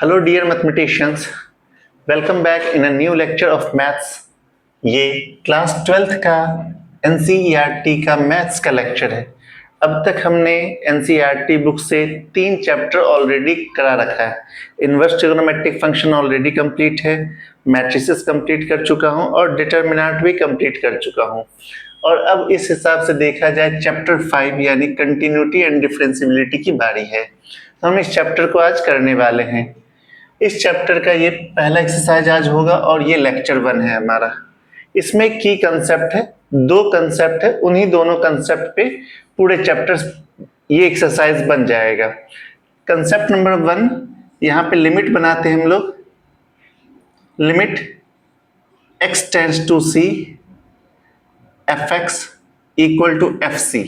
Hello dear mathematicians, welcome back in a new lecture of maths. ये class 12th का NCERT का maths का lecture है। अब तक हमने एनसीईआरटी बुक से 3 चैप्टर ऑलरेडी करा रखा है। Inverse trigonometric function already complete है, मैट्रिसेस कंप्लीट कर चुका हूं और डिटर्मिनेंट भी कंप्लीट कर चुका हूं। और अब इस हिसाब से देखा जाए चैप्टर 5 यानी कंटिन्यूटी एंड डिफरेंशिएबिलिटी की बारी है। तो हम इस चैप्टर को आज करने वाले हैं। इस चैप्टर का ये पहला एक्सरसाइज आज होगा और ये लेक्चर 1 है हमारा। इसमें की कंसेप्ट है, 2 कंसेप्ट है, उन्हीं दोनों कंसेप्ट पे पूरे चैप्टर ये एक्सरसाइज बन जाएगा। कंसेप्ट नंबर 1, यहाँ पे लिमिट बनाते हैं हम लोग। Limit x tends to c fx equal to fc।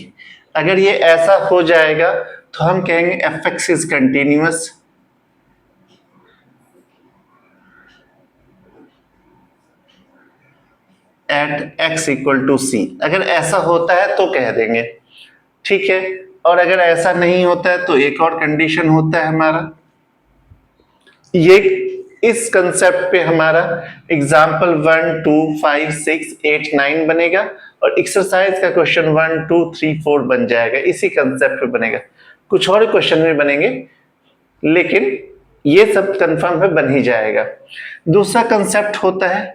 अगर ये ऐसा हो जाएगा तो हम कहेंगे fx is continuous at x equal to c। अगर ऐसा होता है तो कह देंगे, ठीक है। और अगर ऐसा नहीं होता है तो एक और कंडीशन होता है हमारा, ये इस कंसेप्ट पे हमारा एग्जाम्पल 1, 2, 5, 6, 8, 9 बनेगा और एक्सरसाइज का क्वेश्चन 1, 2, 3, 4 बन जाएगा। इसी कंसेप्ट पे बनेगा, कुछ और क्वेश्चन भी बनेंगे लेकिन ये सब कंफर्म है, बन ही जाएगा। दूसरा कंसेप्ट होता है,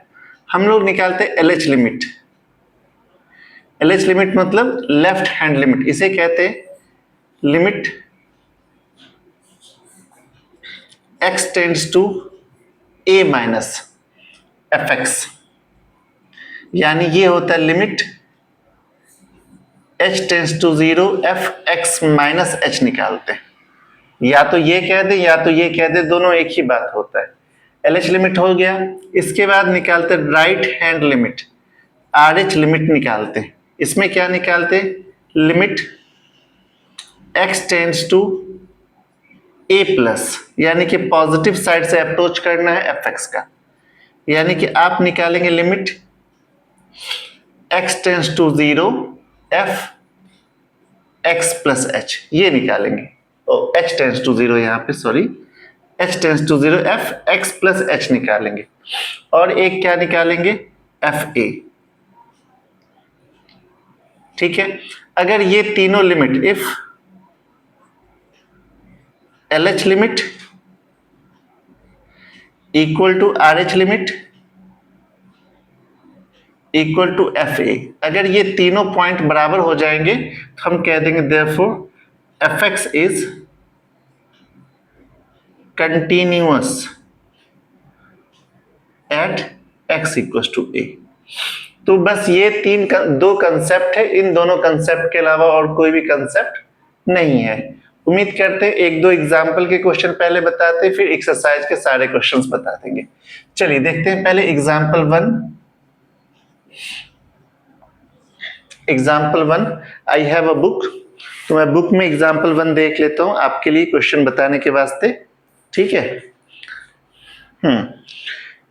हम लोग निकालते हैं LH लिमिट। LH लिमिट मतलब लेफ्ट हैंड लिमिट, इसे कहते हैं limit x tends to a minus fx। यानी ये होता है limit h tends to 0 fx minus h निकालते हैं। या तो ये कह दे या तो ये कह दे, दोनों एक ही बात होता है। LH लिमिट हो गया। इसके बाद निकालते right hand limit, RH limit निकालते हैं। इसमें क्या निकालते हैं? Limit x tends to a plus, यानी कि पॉजिटिव साइड से अप्रोच करना है fx का। यानी कि आप निकालेंगे limit x tends to 0 f x plus h, ये निकालेंगे। h टेंड्स टू 0 यहाँ पे, sorry, h tends to 0 f x plus h निकालेंगे। और एक क्या निकालेंगे? fa, ठीक है। अगर ये तीनों limit, if LH limit equal to RH limit equal to FA, अगर ये तीनों पॉइंट बराबर हो जाएंगे तो हम कह देंगे therefore fx is continuous at x equal to a। तो बस ये दो कंसेप्ट है, इन दोनों कंसेप्ट के अलावा और कोई भी कंसेप्ट नहीं है। उम्मीद करते हैं 1-2 एग्जाम्पल के क्वेश्चन पहले बताते हैं, फिर एक्सरसाइज के सारे क्वेश्चंस बता देंगे। चलिए देखते हैं पहले example 1। Example 1, I have a book. तो मैं बुक में एग्जाम्पल 1 देख लेता हूं आपके लिए क्वेश्चन बताने के वास्ते, ठीक है।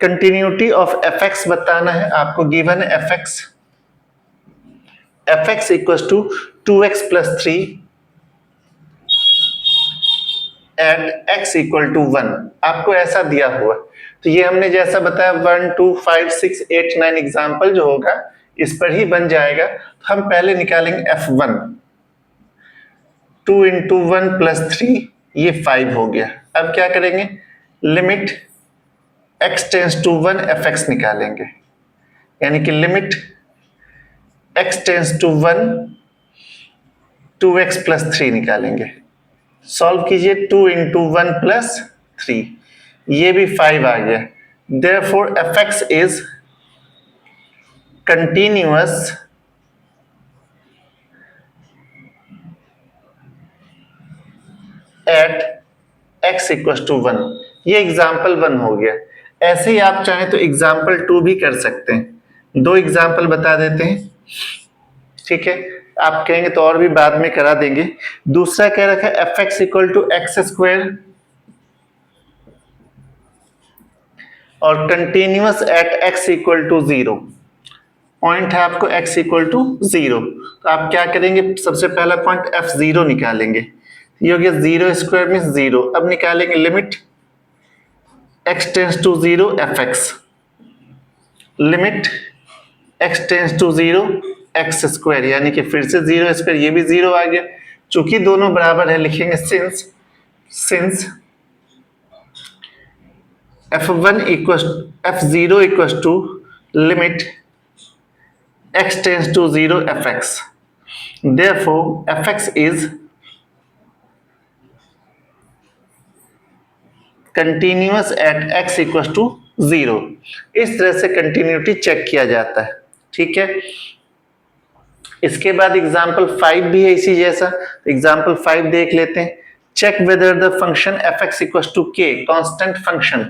कंटिन्यूटी ऑफ fx बताना है आपको। गिवन है fx equal to 2x plus 3 at x equal to 1, आपको ऐसा दिया हुआ। तो ये हमने जैसा बताया 1, 2, 5, 6, 8, 9 एग्जाम्पल जो होगा इस पर ही बन जाएगा। तो हम पहले निकालेंगे f1, 2 इंटू 1 प्लस 3, ये 5 हो गया। अब क्या करेंगे? Limit x tends to 1 fx निकालेंगे, यानी कि limit x tends to 1 2x plus 3 निकालेंगे। सॉल्व कीजिए, 2 इंटू 1 प्लस 3, ये भी 5 आ गया। Therefore fx is continuous at x equal to 1। ये एग्जाम्पल 1 हो गया। ऐसे ही आप चाहें तो एग्जाम्पल 2 भी कर सकते हैं। 2 एग्जाम्पल बता देते हैं, ठीक है। आप कहेंगे तो और भी बाद में करा देंगे। दूसरा कह रखा है fx equal to x square और continuous at x equal to 0। Point है आपको x इक्वल टू 0, तो आप क्या करेंगे? सबसे पहला पॉइंट f0 निकालेंगे। ये हो गया 0 स्क्वायर में 0। अब निकालेंगे limit x tends to 0 fx, limit x tends to 0 x square, यानी कि फिर से 0 स्क्वायर, ये भी 0 आ गया। चूंकि दोनों बराबर है लिखेंगे since f1 equal f0 equal to limit x tends to 0 fx, therefore fx is continuous at x equal to 0। इस तरह से कंटिन्यूटी चेक किया जाता है, ठीक है। इसके बाद एग्जाम्पल 5 भी है इसी जैसा, एग्जाम्पल 5 देख लेते हैं। Check whether the function f x equal to k, constant function.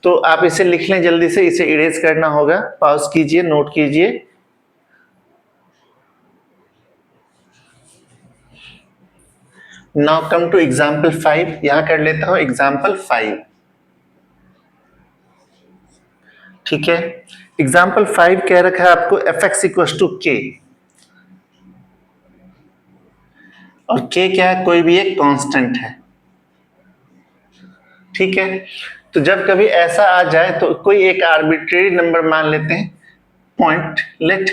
तो आप इसे लिख लें जल्दी से, इसे इरेज करना होगा, पॉज कीजिए, नोट कीजिए। नाउ कम टू एग्जाम्पल 5, यहां कर लेता हूं एग्जाम्पल 5, ठीक है। एग्जाम्पल 5 कह रखा है आपको एफ एक्स इक्वल टू के, और के क्या है, कोई भी एक कांस्टेंट है, ठीक है। तो जब कभी ऐसा आ जाए तो कोई एक आर्बिट्रेरी नंबर मान लेते हैं, point let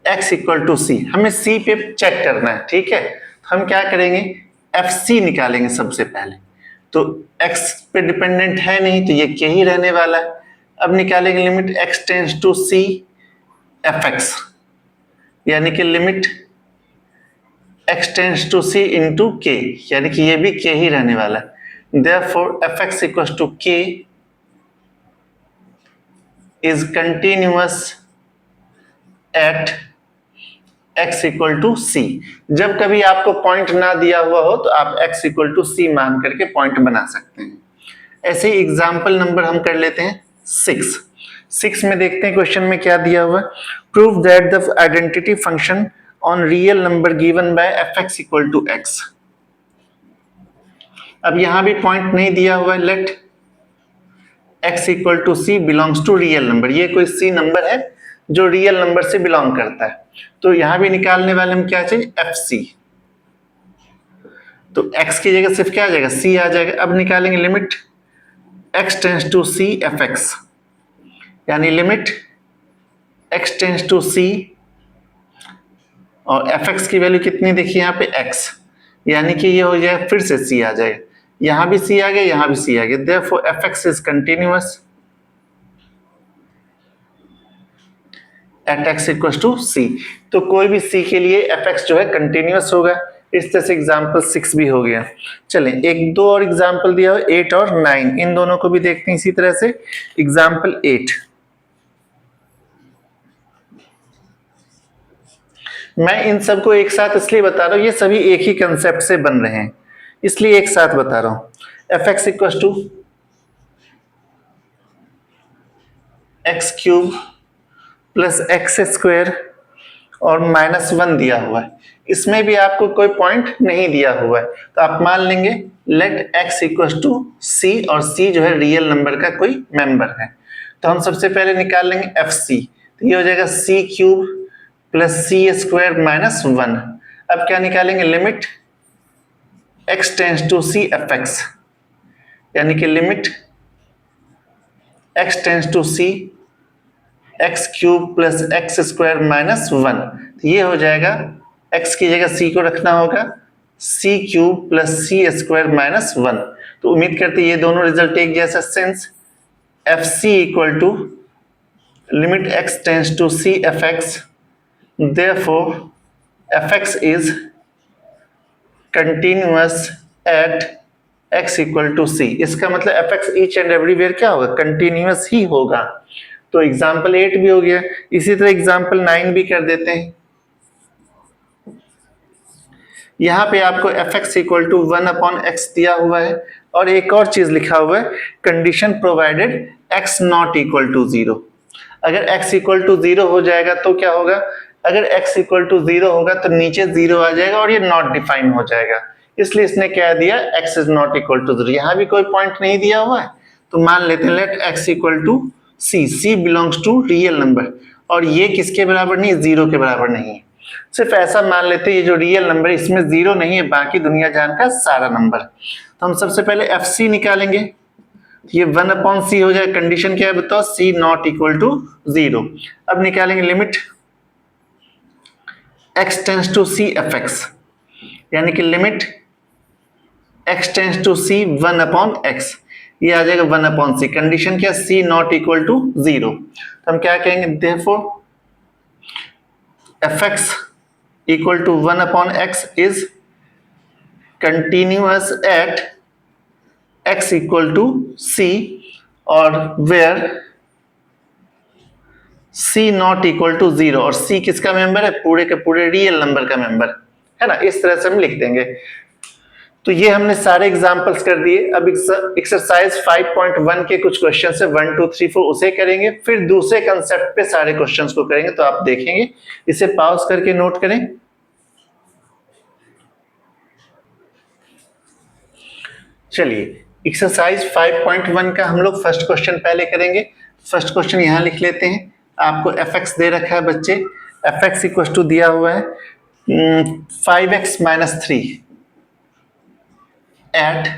x equal to C, हमें c पे चेक करना है, ठीक है। तो हम क्या करेंगे, fc निकालेंगे सबसे पहले। तो x पे डिपेंडेंट है नहीं, तो ये के ही रहने वाला है। अब निकालेंगे limit x tends to c fx, यानी कि limit x tends to c into k, यानी कि ये भी के ही रहने वाला है। Therefore fx equals to k is continuous at x equal to c। जब कभी आपको पॉइंट ना दिया हुआ हो तो आप x equal to c मान करके पॉइंट बना सकते हैं। ऐसे ही एग्जाम्पल नंबर हम कर लेते हैं 6 में देखते हैं क्वेश्चन में क्या दिया हुआ है। Prove that the identity function on real number given by fx equal to x। अब यहां भी पॉइंट नहीं दिया हुआ है, let x equal to C belongs to real number, ये कोई सी नंबर है जो रियल नंबर से बिलोंग करता है। तो यहां भी निकालने वाले हम क्या चाहिए, fc। तो x की जगह सिर्फ क्या आ जाएगा, c आ जाएगा। अब निकालेंगे limit x tends to c fx, यानी limit x tends to c, और fx की वैल्यू कितनी देखिए यहाँ पे x, यानी कि ये हो जाएगा, फिर से c आ जाएगा, यहां भी c आ गया, यहां भी c आ गया। therefore fx is continuous at x equals to c। तो कोई भी c के लिए fx जो है कंटिन्यूअस होगा। इस तरह से एग्जाम्पल 6 भी हो गया। चलें, एक दो और एग्जाम्पल दिया हो, 8 और 9, इन दोनों को भी देखते हैं इसी तरह से। एग्जाम्पल 8, मैं इन सबको एक साथ इसलिए बता रहा हूं, ये सभी एक ही कंसेप्ट से बन रहे हैं, इसलिए एक साथ बता रहा हूं। F x equal to x cube plus x square और -1 दिया हुआ है। इसमें भी आपको कोई पॉइंट नहीं दिया हुआ है, तो आप मान लेंगे लेट x इक्वल टू सी, और c जो है रियल नंबर का कोई मेंबर है। तो हम सबसे पहले निकाल लेंगे एफ सी, तो ये हो जाएगा c cube plus c square -1। अब क्या निकालेंगे, limit x tends to C F x, यानी कि limit x tends to C x cube plus x square -1। तो ये हो जाएगा, x की जगह c को रखना होगा, सी क्यूब प्लस सी स्क्वायर -1। तो उम्मीद करते हैं ये दोनों रिजल्ट एक जैसा। Since F C equal to limit x tends to C F x, therefore fx is continuous at x equal to c। इसका मतलब fx each and everywhere क्या होगा, कंटिन्यूअस ही होगा। तो एग्जाम्पल 8 भी हो गया। इसी तरह एग्जाम्पल 9 भी कर देते हैं। यहां पे आपको fx इक्वल टू 1/x दिया हुआ है, और एक और चीज लिखा हुआ है, condition provided x not equal to 0। अगर x इक्वल टू 0 हो जाएगा तो क्या होगा, अगर x इक्वल टू 0 होगा तो नीचे 0 आ जाएगा और ये नॉट डिफाइन हो जाएगा। इसलिए इसने क्या दिया, x is not equal to 0। यहां भी कोई पॉइंट नहीं दिया हुआ है, तो मान लेते हैं let x equal to c, c belongs to real number, और ये किसके बराबर नहीं है, 0 के बराबर नहीं है। सिर्फ ऐसा मान लेते हैं ये जो रियल नंबर है इसमें 0 नहीं है, बाकी दुनिया जान का सारा नंबर। तो हम सबसे पहले एफ सी निकालेंगे, ये 1/c हो जाए। कंडीशन क्या है बताओ, c नॉट इक्वल टू 0। अब निकालेंगे limit x tends to c fx, यानी कि limit x tends to c 1/x, ये आ जाएगा 1/c। कंडीशन क्या, c नॉट इक्वल टू 0। तो हम क्या कहेंगे, therefore fx equal to 1/x is continuous at x equal to c, और where c not equal to 0, और c किसका मेंबर है, पूरे के पूरे रियल नंबर का मेंबर है ना। इस तरह से हम लिख देंगे। तो ये हमने सारे एग्जांपल्स कर दिए। अब एक्सरसाइज 5.1 के कुछ क्वेश्चन है 1 2 3 4 उसे करेंगे, फिर दूसरे कंसेप्ट पे सारे क्वेश्चंस को करेंगे। तो आप देखेंगे, इसे पॉज करके नोट करें। चलिए एक्सरसाइज 5.1 का हम लोग फर्स्ट क्वेश्चन पहले करेंगे। फर्स्ट क्वेश्चन यहां लिख लेते हैं। आपको fx दे रखा है बच्चे, fx इक्वल टू दिया हुआ है 5x माइनस 3 एट,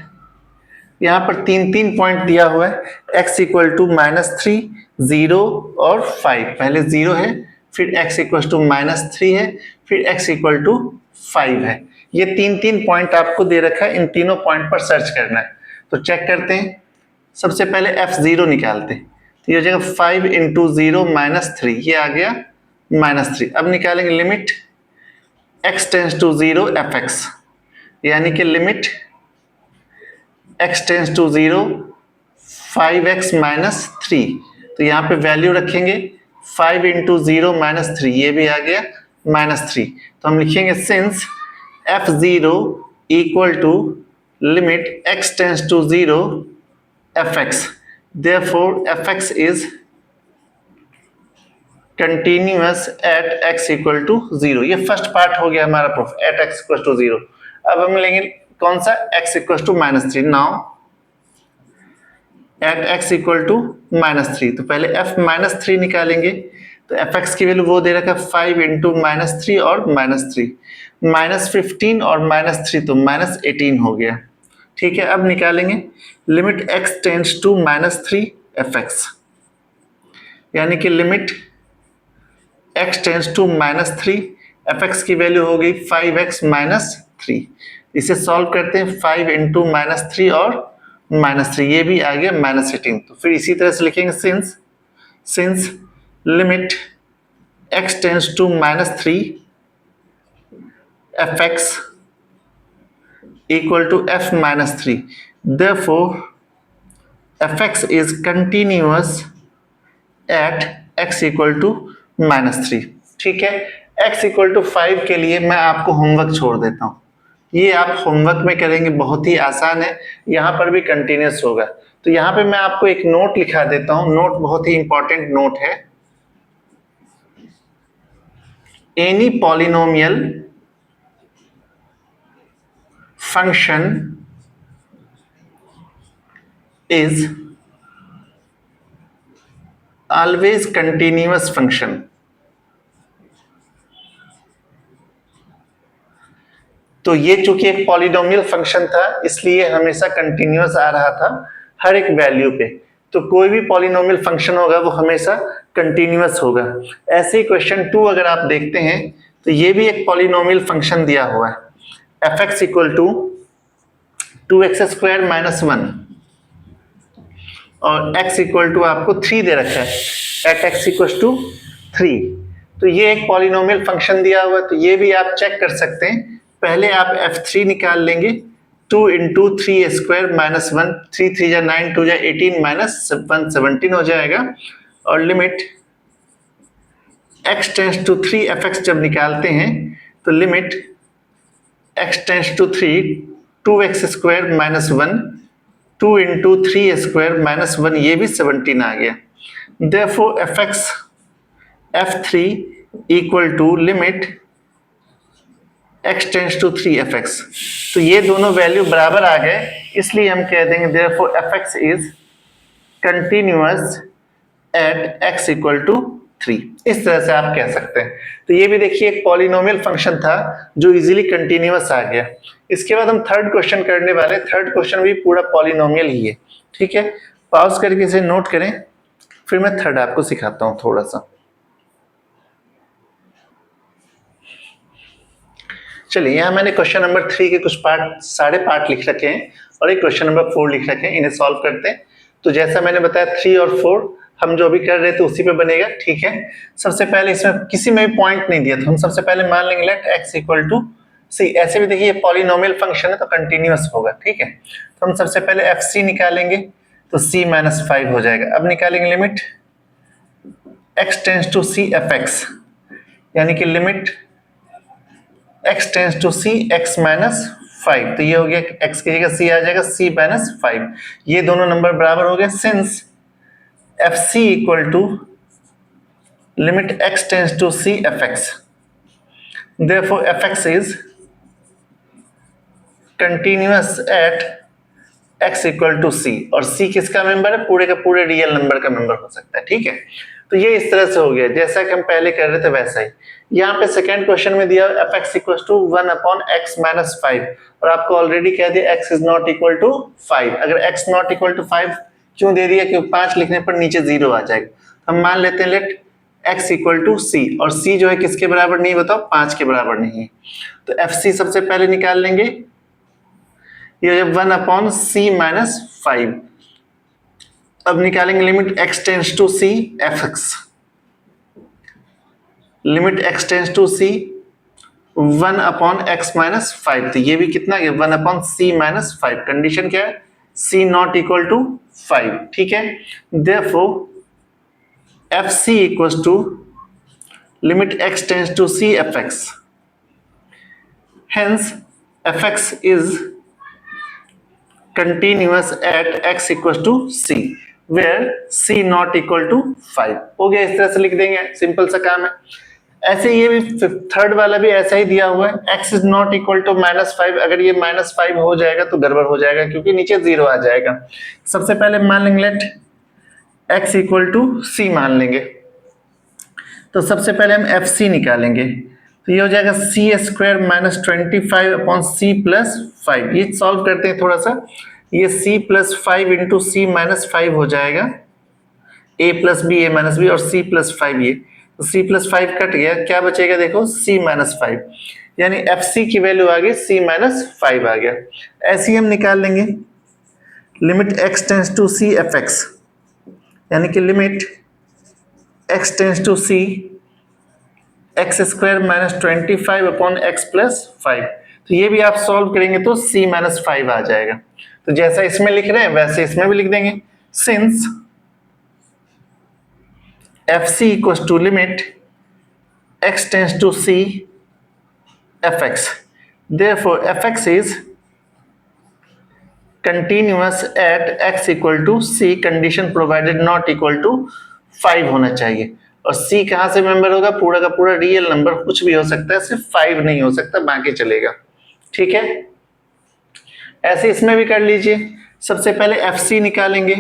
यहां पर तीन पॉइंट दिया हुआ है, x इक्वल टू -3, 0 और 5। पहले 0 है, फिर x इक्वल टू -3 है, फिर x इक्वल टू 5 है। ये तीन पॉइंट आपको दे रखा है, इन तीनों पॉइंट पर सर्च करना है। तो चेक करते हैं। सबसे पहले f0 निकालते हैं। तो ये हो जाएगा 5 इंटू 0 -3, ये आ गया -3। अब निकालेंगे limit x tends to 0 fx, यानी कि limit x tends to 0 5x minus 3। तो यहाँ पे वैल्यू रखेंगे 5 इंटू 0 -3, ये भी आ गया -3। तो हम लिखेंगे since f0 equal to limit x tends to 0 fx, therefore fx is continuous at x equal to 0। ये फर्स्ट पार्ट हो गया हमारा proof, at x equal to 0। अब हम लेंगे कौन सा, x equal to -3। Now at x equal to -3, तो पहले f -3 निकालेंगे। तो fx की वैल्यू वो दे रखा है 5 इंटू -3 और -3, -15 और -3 तो -18 हो गया। ठीक है, अब निकालेंगे limit x tends to -3 fx, यानी कि limit x tends to -3 fx की वैल्यू हो गई 5x -3। इसे सॉल्व करते हैं, 5 इंटू -3 और -3, ये भी आ गया -18। तो फिर इसी तरह से लिखेंगे since limit x tends to -3 fx equal to f -3, therefore fx is continuous at x equal to -3। ठीक है, x equal to 5 के लिए मैं आपको होमवर्क छोड़ देता हूं, ये आप होमवर्क में करेंगे, बहुत ही आसान है। यहां पर भी कंटिन्यूस होगा। तो यहां पे मैं आपको एक नोट लिखा देता हूं, नोट बहुत ही इंपॉर्टेंट नोट है। Any polynomial function is always continuous function। तो ये चूंकि एक पॉलिनोमियल फंक्शन था, इसलिए हमेशा कंटिन्यूअस आ रहा था हर एक वैल्यू पे। तो कोई भी पॉलिनोमियल फंक्शन होगा वो हमेशा कंटिन्यूअस होगा। ऐसे ही क्वेश्चन 2 अगर आप देखते हैं, तो ये भी एक पॉलिनोमियल फंक्शन दिया हुआ है, fx इक्वल टू 2x² - 1 और x इक्वल टू आपको 3 दे रखा है, एट x इक्वल टू 3। तो ये एक पॉलिनोमियल फंक्शन दिया हुआ, तो ये भी आप चेक कर सकते हैं। पहले आप f3 निकाल लेंगे, 2 इंटू 3² - 1, 3 3 जा 9, 2 जा 18 -1 17 हो जाएगा। और limit x tends to 3 fx जब निकालते हैं, तो limit x tends to 3 2x² - 1, 2 into 3² - 1, ये भी 17 आ गया। Therefore fx f3 equal to limit x tends to 3 fx। तो ये दोनों वैल्यू बराबर आ गए, इसलिए हम कह देंगे therefore fx is continuous at x equal to 3। इस तरह से आप कह सकते हैं। तो ये भी देखिए एक पॉलिनोमियल फंक्शन था जो इजीली कंटिन्यूअस आ गया। इसके बाद हम थर्ड क्वेश्चन करने वाले। थर्ड क्वेश्चन भी पूरा पॉलिनोमियल ही है। ठीक है, पॉज करके इसे नोट करें, फिर मैं थर्ड आपको सिखाता हूं थोड़ा सा। चलिए, यहाँ मैंने क्वेश्चन नंबर 3 के कुछ पार्ट, सारे पार्ट लिख रखे हैं और एक क्वेश्चन नंबर 4 लिख रखे हैं, इन्हें सॉल्व करते हैं। तो जैसा मैंने बताया 3 और 4 हम जो भी कर रहे थे उसी पे बनेगा, ठीक है। सबसे पहले इसमें किसी में भी पॉइंट नहीं दिया, तो हम सबसे पहले मान लेंगे लेट x इक्वल टू सी। ऐसे भी देखिए पॉलिनोमियल फंक्शन है तो कंटिन्यूअस होगा, ठीक है। तो हम सबसे पहले एफ सी निकालेंगे, तो c माइनस 5 हो जाएगा। अब निकालेंगे limit x tends to C F x, यानी कि limit x tends to c x minus 5। तो ये हो गया x की जगह c आ जाएगा c माइनस 5। ये दोनों नंबर बराबर हो गए since F C equal to limit x tends to C F x, therefore fx is continuous at x equal to c। और c किसका मेंबर है? पूरे का पूरे रियल नंबर का मेंबर हो सकता है, ठीक है। तो ये इस तरह से हो गया जैसा कि हम पहले कर रहे थे वैसा ही। यहाँ पे सेकंड क्वेश्चन में दिया f x equal to 1 upon x minus 5, और आपको ऑलरेडी कह दिया x is not equal to 5। अगर x नॉट इक्वल टू 5 क्यों दे दिया? क्योंकि 5 लिखने पर नीचे 0 आ जाएगा। हम मान लेते हैं लेट x इक्वल टू सी, और c जो है किसके बराबर नहीं बताओ? 5 के बराबर नहीं है। तो एफ सी सबसे पहले निकाल लेंगे, ये 1 अपॉन सी माइनस 5। अब निकालेंगे limit x tends to C F x, limit x tends to c 1 upon x minus 5। तो ये भी कितना है? 1 अपॉन c माइनस 5। कंडीशन क्या है? c नॉट इक्वल टू 5, ठीक है। Therefore F C equal to limit x tends to c F X, hence F X is continuous at x equals to c where c not equal to 5। हो गया, इस तरह से लिख देंगे, simple सा काम है। ऐसे ये भी थर्ड वाला भी ऐसा ही दिया हुआ है, x is not equal to minus 5। अगर ये माइनस 5 हो जाएगा तो गड़बड़ हो जाएगा क्योंकि नीचे 0 आ जाएगा। सबसे पहले मान लेंगे let x equal to c मान लेंगे, तो सबसे पहले हम एफ सी निकालेंगे, तो ये हो जाएगा C square minus 25 upon C plus 5। ये सॉल्व करते हैं थोड़ा सा, ये c plus 5 into C minus 5 हो जाएगा, a plus B A minus B, और c प्लस 5 ये, तो c प्लस 5 कट गया, क्या बचेगा देखो c माइनस 5, यानी एफ सी की वैल्यू आ गई c माइनस 5 आ गया। ऐसे ही हम निकाल लेंगे limit x tends to C F x, यानी कि limit x tends to C X square minus 25 upon X plus 5। तो ये भी आप सॉल्व करेंगे तो c माइनस 5 आ जाएगा। तो जैसा इसमें लिख रहे हैं वैसे इसमें भी लिख देंगे, since F C equal to limit x tends to c F X, therefore F X is continuous at x equal to c, condition provided not equal to 5 होना चाहिए। और c कहां से मेंबर होगा? पूरा का पूरा रियल नंबर, कुछ भी हो सकता है, सिर्फ 5 नहीं हो सकता, बाकी चलेगा, ठीक है। ऐसे इसमें भी कर लीजिए। सबसे पहले एफ सी निकालेंगे,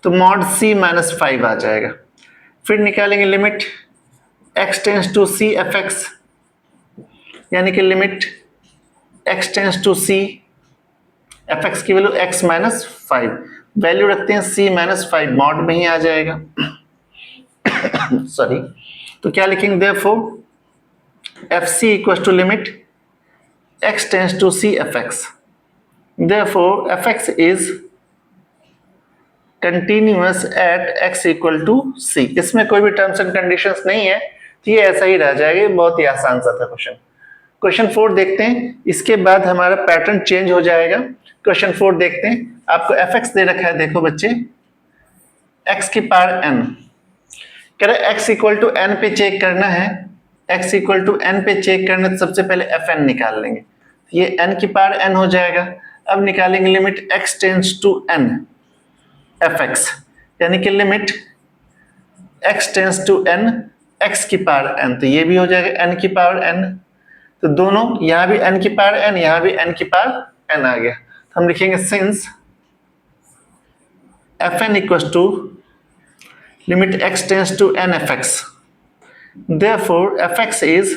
तो मॉड c माइनस 5 आ जाएगा। फिर निकालेंगे limit x tends to c F x, यानी कि limit x tends to c F X की वैल्यू x माइनस 5, वैल्यू रखते हैं c माइनस 5, मॉड में ही आ जाएगा। सॉरी, तो क्या लिखेंगे? Therefore F C equal to limit x tends to c F X, therefore F X is continuous at x equal to c। इसमें कोई भी टर्म्स एंड कंडीशंस नहीं है, तो ये ऐसा ही रह जाएगा। बहुत ही आसान सा था क्वेश्चन। क्वेश्चन 4 देखते हैं, इसके बाद हमारा पैटर्न चेंज हो जाएगा। क्वेश्चन 4 देखते हैं, आपको एफ एक्स दे रखा है, देखो बच्चे, x की पावर n, कह रहे x इक्वल टू n पे चेक करना है, x इक्वल टू n पे चेक करना है, तो सबसे पहले एफ एन निकाल लेंगे, ये n की पावर n हो जाएगा। अब निकालेंगे limit x tends to n F x, यानी कि limit x tends to n x की पावर n, तो ये भी हो जाएगा n की पावर n। तो दोनों, यहां भी n की पावर n, यहां भी n की पावर n आ गया। तो हम लिखेंगे since F N equal to limit x tends to n F X, therefore F X is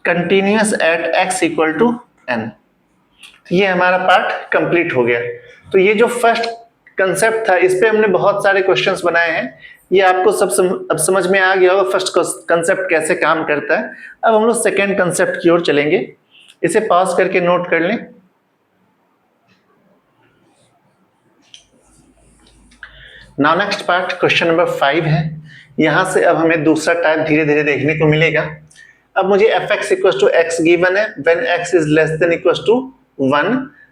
continuous at x equal to n। ये हमारा पार्ट कंप्लीट हो गया। तो ये जो फर्स्ट कंसेप्ट था इस पे हमने बहुत सारे क्वेश्चंस बनाए हैं, ये आपको अब समझ में आ गया होगा फर्स्ट कंसेप्ट कैसे काम करता है। अब हम लोग सेकेंड कंसेप्ट की ओर चलेंगे, इसे पॉज करके नोट कर लें। Now next part question number 5 है। यहां से अब हमें दूसरा टाइप धीरे धीरे देखने को मिलेगा। अब मुझे F x equal to X given है when X is less than equal to 1,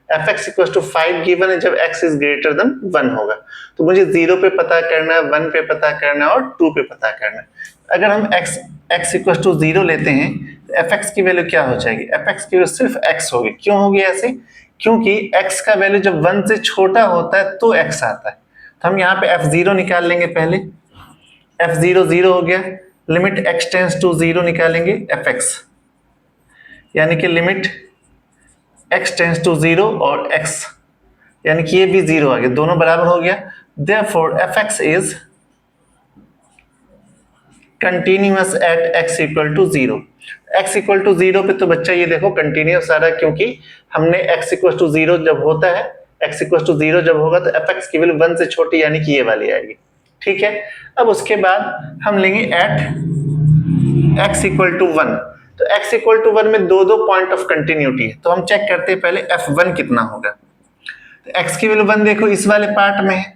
F x equal to 5 given है जब एक्स इज ग्रेटर देन 1 होगा। तो मुझे 0 पे पता करना है, 1 पे पता करना है और 2 पे पता करना है। अगर हम एक्स इक्वल टू 0 लेते हैं तो एफ एक्स की वैल्यू क्या हो जाएगी? एफ एक्स की वैल्यू सिर्फ एक्स होगी। क्यों होगी ऐसे? क्योंकि एक्स का वैल्यू जब 1 से छोटा होता है तो एक्स आता है। तो हम यहाँ पे f0 निकाल लेंगे पहले, f0 0 हो गया, लिमिट x टेंस टू 0 निकालेंगे fx, यानी कि लिमिट x टेंस टू 0 और x, यानी कि ये भी 0 आ गया, दोनों बराबर हो गया। Therefore fx is continuous at x equal to 0। x equal to 0 पे तो बच्चा ये देखो कंटिन्यूअस आ रहा है, क्योंकि हमने x इक्वल टू 0 जब होता है, x इक्वल टू 0 जब होगा तो fx की वैल्यू 1 से छोटी यानी कि ये वाली आएगी। ठीक है, अब उसके बाद हम लेंगे एट x इक्वल टू 1। तो x इक्वल टू 1 में दो पॉइंट ऑफ कंटिन्यूटी है, तो हम चेक करते हैं पहले f1 कितना होगा। तो x की वैल्यू 1 देखो इस वाले पार्ट में है,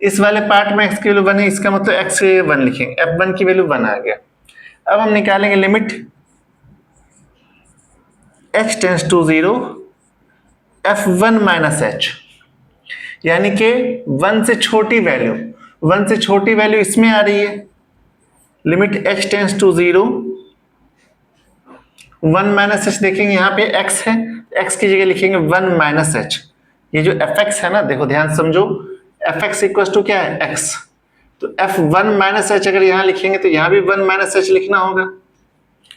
इस वाले पार्ट में x की वैल्यू 1 है, इसका मतलब x के 1 लिखेंगे, f1 की वैल्यू 1 आ गया। अब हम निकालेंगे limit h tends to 0 f1 minus h, यानी कि 1 से छोटी वैल्यू, 1 से छोटी वैल्यू इसमें आ रही है, limit h tends to 0 1 minus h, देखेंगे यहाँ पे x है, x की जगह लिखेंगे 1 माइनस h। ये जो fx है ना, देखो ध्यान समझो, fx इक्वल टू क्या है x, तो f1 माइनस h अगर यहाँ लिखेंगे तो यहाँ भी 1 माइनस h लिखना होगा,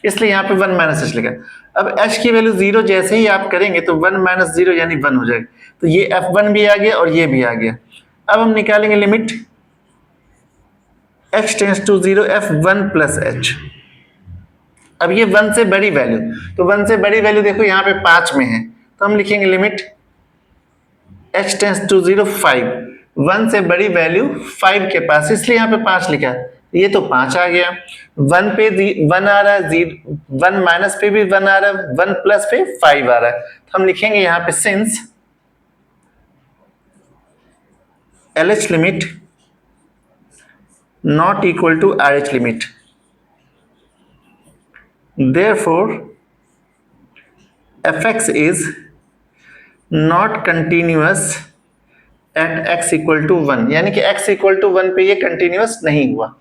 इसलिए यहाँ पे 1 माइनस h लिखा। अब h की वैल्यू 0 जैसे ही आप करेंगे तो 1 माइनस 0 यानी 1 हो जाएगा, तो ये f1 भी आ गया और ये भी आ गया। अब हम निकालेंगे limit h tends to 0 f1 plus h। अब ये 1 से बड़ी वैल्यू, तो 1 से बड़ी वैल्यू देखो यहाँ पे 5 में है, तो हम लिखेंगे लिमिट h टेंस टू 0 5, 1 से बड़ी वैल्यू 5 के पास, इसलिए यहाँ पे 5 लिखा है, ये तो 5 आ गया। 1 पे 1 आ रहा है, 1 माइनस पे भी 1 आ रहा है, 1 प्लस पे 5 आ रहा है, तो हम लिखेंगे यहाँ पे सिंस LH limit not equal to RH limit, therefore fx is not continuous at x equal to 1, यानी कि x equal to 1 पे ये कंटिन्यूअस नहीं हुआ।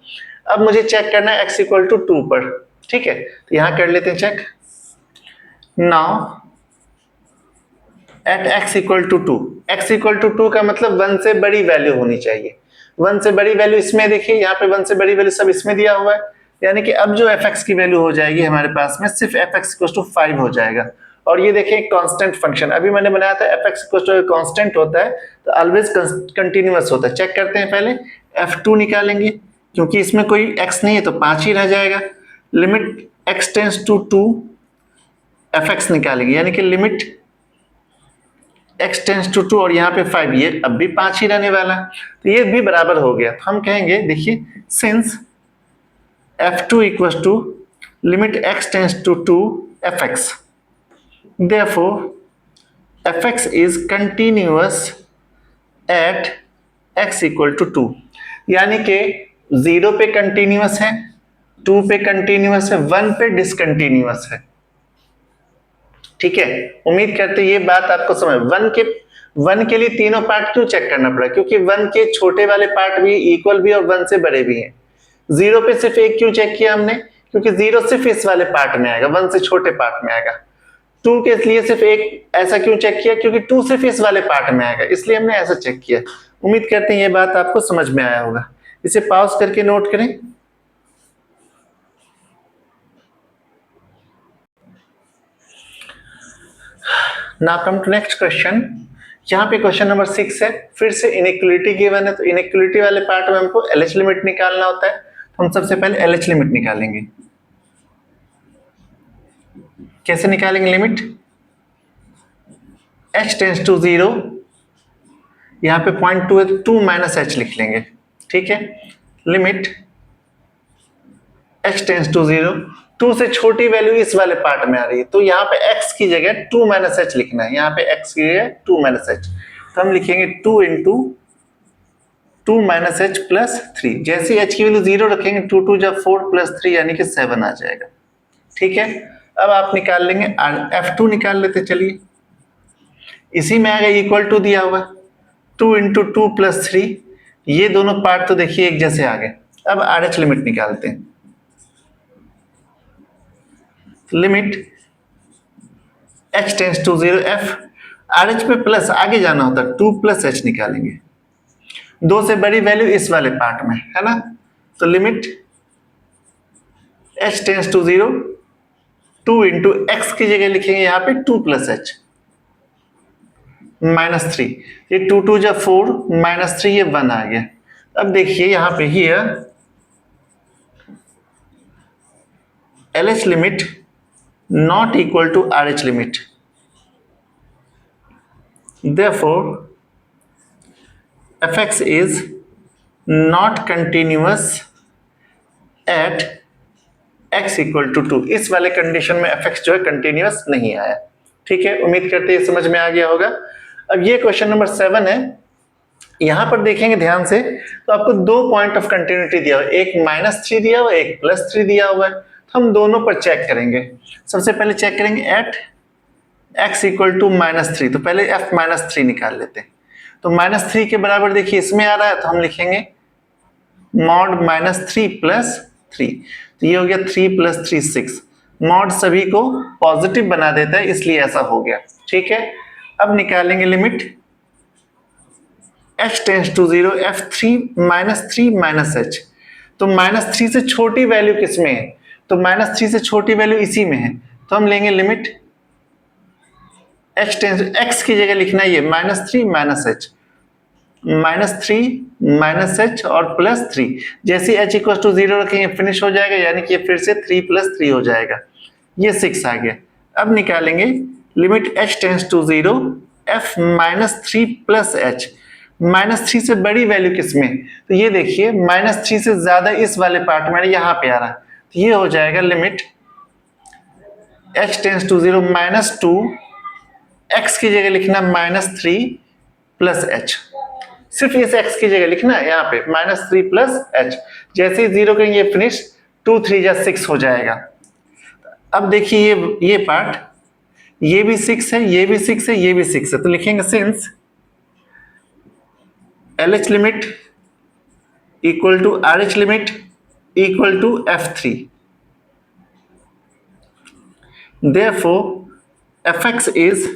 अब मुझे चेक करना है x equal to 2 पर, ठीक है, तो यहां कर लेते हैं check. Now at x equal to 2, x equal to 2 का मतलब 1 से बड़ी वैल्यू होनी चाहिए, 1 से बड़ी वैल्यू इसमें देखिए, यहाँ पे 1 से बड़ी वैल्यू सब इसमें दिया हुआ है, यानी कि अब जो fx की वैल्यू हो जाएगी हमारे पास में सिर्फ fx इक्वल टू 5 हो जाएगा। और ये देखिए कांस्टेंट फंक्शन, अभी मैंने बनाया था fx इक्वल टू कांस्टेंट होता है तो ऑलवेज कंटिन्यूअस होता है। चेक करते हैं पहले, f2 निकालेंगे, क्योंकि इसमें कोई x नहीं है तो 5 ही रह जाएगा। Limit x tends to 2 fx निकालेंगे, यानी कि लिमिट x टेंस टू 2 और यहाँ पे 5, ये अब भी 5 ही रहने वाला, तो ये भी बराबर हो गया। तो हम कहेंगे देखिए सिंस f2 equal to limit x tends to 2 fx, therefore fx is continuous at x equal to 2, यानी कि 0 पे कंटिन्यूअस है, 2 पे कंटिन्यूअस है, 1 पे डिसकंटिन्यूअस है। ठीक है, उम्मीद करते ये बात आपको समझ। 1 के लिए तीनों पार्ट क्यों चेक करना पड़ा? क्योंकि 1 के छोटे वाले पार्ट भी इक्वल भी और 1 से बड़े भी हैं। 0 पे सिर्फ एक क्यों चेक किया हमने? क्योंकि 0 सिर्फ इस वाले पार्ट में आएगा, 1 से छोटे पार्ट में आएगा। 2 के लिए सिर्फ एक ऐसा क्यों चेक किया? क्योंकि 2 सिर्फ इस वाले पार्ट में आएगा, इसलिए हमने ऐसा चेक किया। उम्मीद करते हैं ये बात आपको समझ में आया होगा। इसे पॉज करके नोट करें। Now come to next question. यहाँ पे क्वेश्चन नंबर 6 है, फिर से इनइक्वलिटी गिवन है, तो इनइक्वलिटी वाले पार्ट में हमको LH लिमिट निकालना होता है। तो हम सबसे पहले LH लिमिट निकालेंगे। कैसे निकालेंगे लिमिट? h टेंस टू 0, यहाँ पे 0.2 है तो 2 माइनस एच लिख लेंगे, ठीक है। लिमिट x टेंस टू 0, 2 से छोटी वैल्यू इस वाले पार्ट में आ रही है तो यहाँ पे x की जगह 2 माइनस एच लिखना है, यहाँ पे x की जगह 2 माइनस एच, तो हम लिखेंगे 2 इंटू 2 माइनस एच प्लस 3। जैसे ही h की वैल्यू 0 रखेंगे 2 2 जब 4 प्लस 3 यानी कि 7 आ जाएगा, ठीक है। अब आप निकाल लेंगे F2 निकाल लेते, चलिए इसी में आगे इक्वल टू दिया हुआ 2 इंटू 2 प्लस 3, ये दोनों पार्ट तो देखिए एक जैसे आ गए। अब RH लिमिट निकालते हैं, limit h tends to 0 f, RH में प्लस आगे जाना होता है 2 प्लस h निकालेंगे, 2 से बड़ी वैल्यू इस वाले पार्ट में है ना, तो limit h tends to 0, 2 into X की जगह लिखेंगे यहाँ पे 2 प्लस एच माइनस 3, ये 2 2 जब 4 माइनस 3 ये 1 आ गया। अब देखिए यहाँ पे here LH limit not equal to RH limit, therefore fx is not continuous at x equal to 2। इस वाले कंडीशन में fx जो है कंटिन्यूअस नहीं आया, ठीक है। उम्मीद करते हैं समझ में आ गया होगा। अब ये क्वेश्चन नंबर 7 है, यहां पर देखेंगे ध्यान से तो आपको 2 पॉइंट ऑफ कंटिन्यूटी दिया हुआ है, एक -3 दिया हुआ है, एक +3 दिया हुआ है, तो हम दोनों पर चेक करेंगे। सबसे पहले चेक करेंगे एट x इक्वल टू -3, तो पहले f -3 निकाल लेते हैं। तो -3 के बराबर देखिए इसमें आ रहा है तो हम लिखेंगे मॉड -3 प्लस 3, तो ये हो गया 3 प्लस 3 6, मॉड सभी को पॉजिटिव बना देता है इसलिए ऐसा हो गया, ठीक है। अब निकालेंगे limit h tends to 0 f3 -3 minus h, तो -3 से छोटी वैल्यू किस में है, तो -3 से छोटी वैल्यू इसी में है, तो हम लेंगे लिमिट h टेंस x की जगह लिखना है ये -3 माइनस h, -3 माइनस h और +3, जैसे h इक्वल टू 0 रखेंगे फिनिश हो जाएगा, यानी कि ये फिर से 3 + 3 हो जाएगा, ये 6 आ गया। अब निकालेंगे limit h tends to 0 f -3 plus h, -3 से बड़ी वैल्यू किसमें, तो ये देखिए -3 से ज्यादा इस वाले पार्ट में यहाँ पे आ रहा है, तो ये हो जाएगा limit h tends to 0 -2, x की जगह लिखना -3 प्लस h, सिर्फ इस x की जगह लिखना है यहाँ पे -3 प्लस h, जैसे ही 0 करेंगे फिनिश 2 3 जा 6 हो जाएगा। अब देखिए ये पार्ट, ये भी 6 है, ये भी 6 है, ये भी 6 है, तो लिखेंगे सिंस LH limit equal to RH limit equal to F3, therefore fx is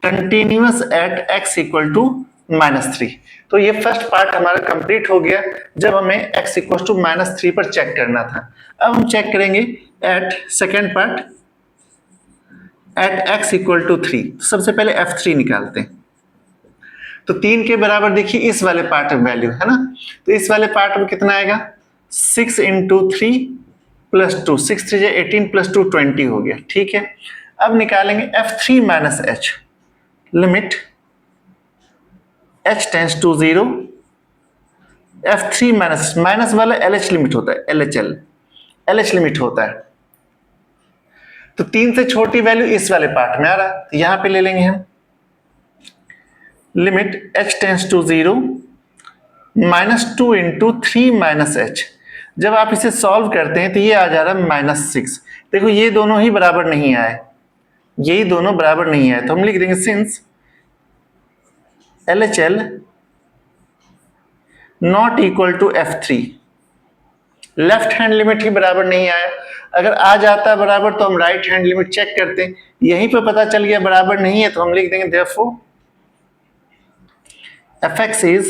continuous at x equal to -3। तो ये फर्स्ट पार्ट हमारा कंप्लीट हो गया जब हमें x इक्वल टू -3 पर चेक करना था। अब हम चेक करेंगे at second part at x equal to 3। सबसे पहले f3 निकालते हैं, तो 3 के बराबर देखिए इस वाले पार्ट में वैल्यू है ना, तो इस वाले पार्ट में कितना आएगा 6 इंटू 3 प्लस 2, 6 3 18 प्लस 2 20 हो गया, ठीक है। अब निकालेंगे f3 minus h, limit h tends to 0 f3 minus वाला LH लिमिट होता है, LH लिमिट होता है, तो 3 से छोटी वैल्यू इस वाले पार्ट में आ रहा है, तो यहां पे ले लेंगे हम limit h tends to 0 -2 into 3 minus h। जब आप इसे सॉल्व करते हैं तो ये आ जा रहा है -6। देखो ये दोनों ही बराबर नहीं आए, यही दोनों बराबर नहीं आए, तो हम लिख देंगे since LHL not equal to F3, left hand limit ही बराबर नहीं आया। अगर आ जाता बराबर तो हम राइट हैंड लिमिट चेक करते हैं, यहीं पे पता चल गया बराबर नहीं है, तो हम लिख देंगे therefore fx is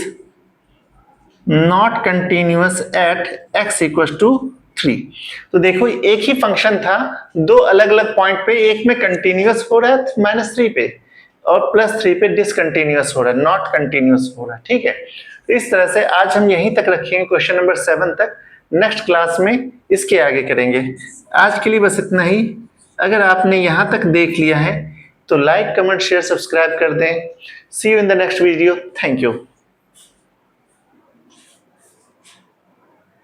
not continuous at x equals to 3। तो देखो एक ही फंक्शन था, दो अलग अलग पॉइंट पे, एक में कंटिन्यूअस हो रहा है -3 पे और +3 पे डिसकंटिन्यूअस हो रहा है, नॉट कंटिन्यूअस हो रहा है, ठीक है। तो इस तरह से आज हम यहीं तक रखेंगे क्वेश्चन नंबर 7 तक, नेक्स्ट क्लास में इसके आगे करेंगे। आज के लिए बस इतना ही। अगर आपने यहाँ तक देख लिया है तो लाइक, कमेंट, शेयर, सब्सक्राइब कर दें। See you in the next video. Thank you.